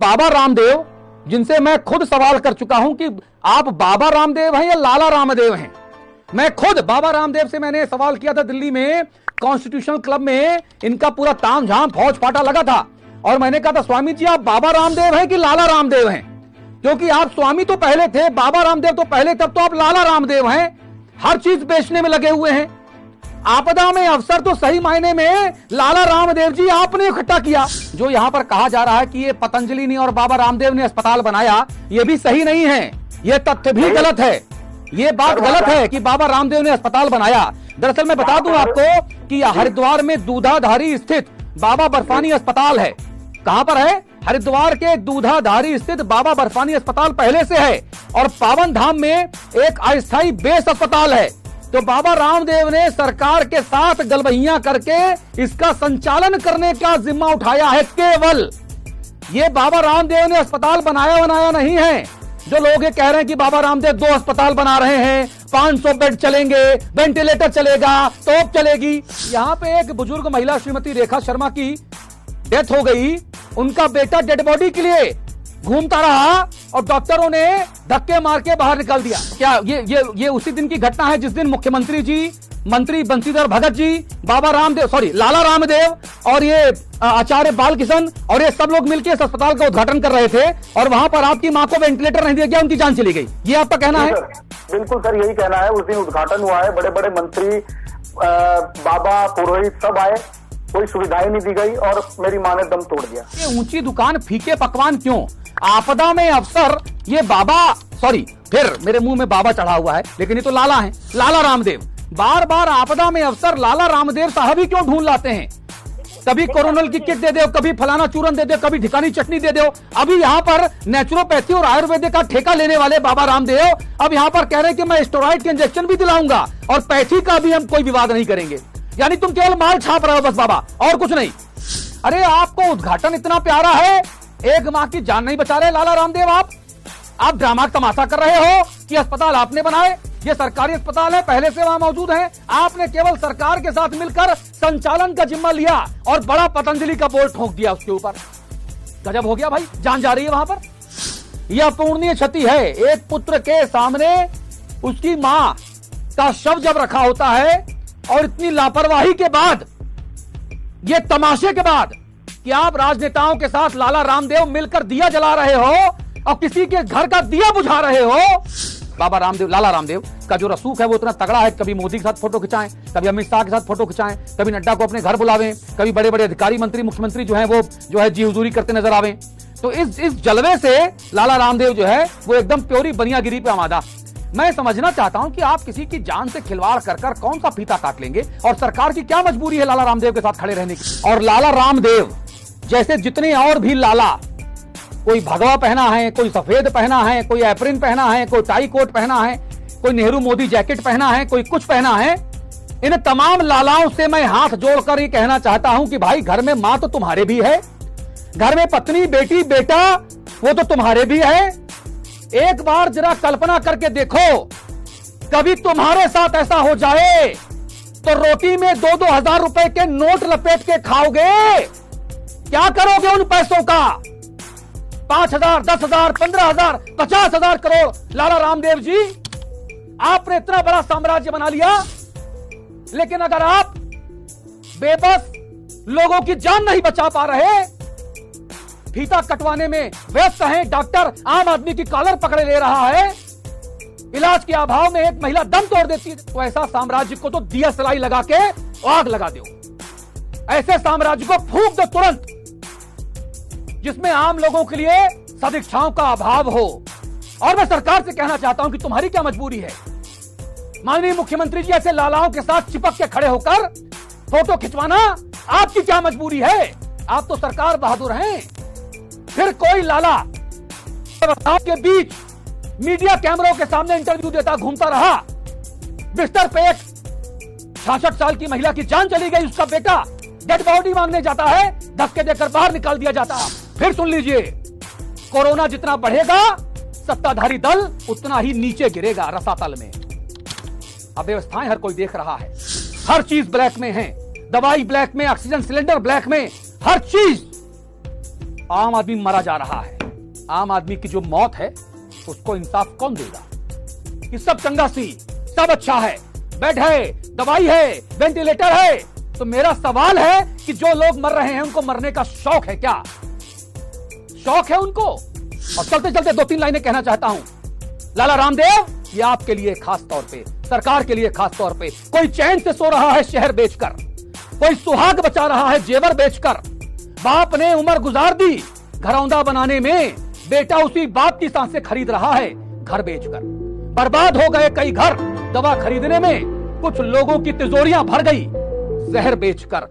बाबा रामदेव, जिनसे मैं खुद सवाल कर चुका हूं कि आप बाबा रामदेव हैं या लाला रामदेव हैं। मैं खुद बाबा रामदेव से मैंने सवाल किया था दिल्ली में कॉन्स्टिट्यूशनल क्लब में, इनका पूरा तामझाम फौज फाटा लगा था और मैंने कहा था स्वामी जी आप बाबा रामदेव हैं कि लाला रामदेव हैं, क्योंकि आप स्वामी तो पहले थे, बाबा रामदेव तो पहले, तब तो आप लाला रामदेव हैं। हर चीज बेचने में लगे हुए हैं। आपदा में अवसर तो सही मायने में लाला रामदेव जी आपने इकट्ठा किया। जो यहां पर कहा जा रहा है कि ये पतंजलि ने और बाबा रामदेव ने अस्पताल बनाया, ये भी सही नहीं है, ये तथ्य भी गलत है। ये बात गलत है कि बाबा रामदेव ने अस्पताल बनाया। दरअसल मैं बता दूं आपको कि हरिद्वार में दूधाधारी स्थित बाबा बर्फानी अस्पताल है। कहां पर है? हरिद्वार के दूधाधारी स्थित बाबा बर्फानी अस्पताल पहले से है और पावन धाम में एक अस्थायी बेस अस्पताल है। तो बाबा रामदेव ने सरकार के साथ गलबहियां करके इसका संचालन करने का जिम्मा उठाया है। केवल ये बाबा रामदेव ने अस्पताल बनाया नहीं है। जो लोग ये कह रहे हैं कि बाबा रामदेव 2 अस्पताल बना रहे हैं, 500 बेड चलेंगे, वेंटिलेटर चलेगा, तोप चलेगी। यहां पे एक बुजुर्ग महिला श्रीमती रेखा शर्मा की डेथ हो गई। उनका बेटा डेड बॉडी के लिए घूमता रहा और डॉक्टरों ने धक्के मार के बाहर निकाल दिया। क्या ये उसी दिन की घटना है जिस दिन मुख्यमंत्री जी, मंत्री बंशीधर भगत जी, बाबा रामदेव, लाला रामदेव और ये आचार्य बालकिशन और ये सब लोग मिलकर इस अस्पताल का उद्घाटन कर रहे थे और वहां पर आपकी मां को वेंटिलेटर नहीं दिया गया, उनकी जान चली गई। ये आपका कहना है? बिल्कुल सर, यही कहना है। उस दिन उद्घाटन हुआ है, बड़े बड़े मंत्री, बाबा, पुरोहित सब आए, कोई सुविधाएं नहीं दी गई और मेरी मां ने दम तोड़ दिया। ये ऊंची दुकान फीके पकवान क्यों? आपदा में अफसर ये बाबा, फिर मेरे मुंह में बाबा चढ़ा हुआ है, लेकिन ये तो लाला है, लाला रामदेव। बार बार आपदा में अफसर लाला रामदेव साहब ही क्यों ढूंढ लाते हैं? कभी कोरोनल की किट दे दो, कभी फलाना चूरन दे दो, कभी ढिकानी चटनी दे दो। अभी यहाँ पर नेचुरोपैथी और आयुर्वेदिक का ठेका लेने वाले बाबा रामदेव अब यहाँ पर कह रहे हैं कि मैं स्टेरॉइड के इंजेक्शन भी दिलाऊंगा और पैथी का भी हम कोई विवाद नहीं करेंगे। यानी तुम केवल माल छाप रहे हो बस बाबा, और कुछ नहीं। अरे आपको उद्घाटन इतना प्यारा है, एक मां की जान नहीं बचा रहे लाला रामदेव। आप ड्रामा तमाशा कर रहे हो कि अस्पताल आपने बनाए, ये सरकारी अस्पताल है, पहले से वहां मौजूद है। आपने केवल सरकार के साथ मिलकर संचालन का जिम्मा लिया और बड़ा पतंजलि का बोर्ड ठोक दिया उसके ऊपर। गजब हो गया भाई, जान जा रही है वहां पर। यह अपूर्णीय क्षति है। एक पुत्र के सामने उसकी मां का शव जब रखा होता है और इतनी लापरवाही के बाद, ये तमाशे के बाद कि आप राजनेताओं के साथ लाला रामदेव मिलकर दिया जला रहे हो और किसी के घर का दिया बुझा रहे हो। बाबा रामदेव, लाला रामदेव का जो रसूख है वो इतना तगड़ा है, कभी मोदी के साथ फोटो खिंचाएं, कभी अमित शाह के साथ फोटो खिंचाएं, कभी नड्डा को अपने घर बुलावें, कभी बड़े बड़े अधिकारी, मंत्री, मुख्यमंत्री जो है वो जी हुजूरी करते नजर आवे। तो इस जलवे से लाला रामदेव जो है वो एकदम प्योरी बनियागिरी पे आमादा। मैं समझना चाहता हूं कि आप किसी की जान से खिलवाड़ कर कौन सा फीता काट लेंगे और सरकार की क्या मजबूरी है लाला रामदेव के साथ खड़े रहने की। और लाला रामदेव जैसे जितने और भी लाला, कोई भगवा पहना है, कोई सफेद पहना है, कोई एप्रिन पहना है, कोई टाई कोट पहना है, कोई नेहरू मोदी जैकेट पहना है, कोई कुछ पहना है, इन तमाम लालाओं से मैं हाथ जोड़कर ये कहना चाहता हूं कि भाई घर में मां तो तुम्हारे भी है, घर में पत्नी, बेटी, बेटा वो तो तुम्हारे भी है। एक बार जरा कल्पना करके देखो, कभी तुम्हारे साथ ऐसा हो जाए तो रोटी में 2-2 हजार रुपए के नोट लपेट के खाओगे? क्या करोगे उन पैसों का? 5,000, 10,000, 15,000, 50,000 करोड़। लाला रामदेव जी, आपने इतना बड़ा साम्राज्य बना लिया, लेकिन अगर आप बेबस लोगों की जान नहीं बचा पा रहे, फीता कटवाने में व्यस्त हैं, डॉक्टर आम आदमी की कॉलर पकड़े ले रहा है, इलाज के अभाव में एक महिला दम तोड़ देती है, तो ऐसा साम्राज्य को तो दिया सलाई लगा के आग लगा दो। ऐसे साम्राज्य को फूंक दो तुरंत, जिसमें आम लोगों के लिए सदिच्छाओं का अभाव हो। और मैं सरकार से कहना चाहता हूं कि तुम्हारी क्या मजबूरी है? माननीय मुख्यमंत्री जी, ऐसे लालाओं के साथ चिपक के खड़े होकर फोटो खिंचवाना आपकी क्या मजबूरी है? आप तो सरकार बहादुर हैं। फिर कोई लाला के बीच मीडिया कैमरों के सामने इंटरव्यू देता घूमता रहा, बिस्तर पे एक 66 साल की महिला की जान चली गई, उसका बेटा डेड बॉडी मांगने जाता है, धक्के देकर बाहर निकाल दिया जाता। फिर सुन लीजिए, कोरोना जितना बढ़ेगा सत्ताधारी दल उतना ही नीचे गिरेगा रसातल में। अव्यवस्थाएं हर कोई देख रहा है, हर चीज ब्लैक में है, दवाई ब्लैक में, ऑक्सीजन सिलेंडर ब्लैक में, हर चीज आम आदमी मरा जा रहा है। आम आदमी की जो मौत है उसको इंसाफ कौन देगा? कि सब चंगा सी, सब अच्छा है, बेड है, दवाई है, वेंटिलेटर है। तो मेरा सवाल है कि जो लोग मर रहे हैं उनको मरने का शौक है क्या? शौक है उनको? और चलते चलते 2-3 लाइनें कहना चाहता हूं। लाला रामदेव, ये आपके लिए खास तौर पे, सरकार के लिए खास तौर पे, कोई चैन से सो रहा है शहर बेचकर, कोई सुहाग बचा रहा है जेवर बेचकर। बाप ने उम्र गुजार दी घरौंदा बनाने में, बेटा उसी बाप की सांसें खरीद रहा है घर बेचकर। बर्बाद हो गए कई घर दवा खरीदने में, कुछ लोगों की तिजोरियां भर गई जहर बेचकर।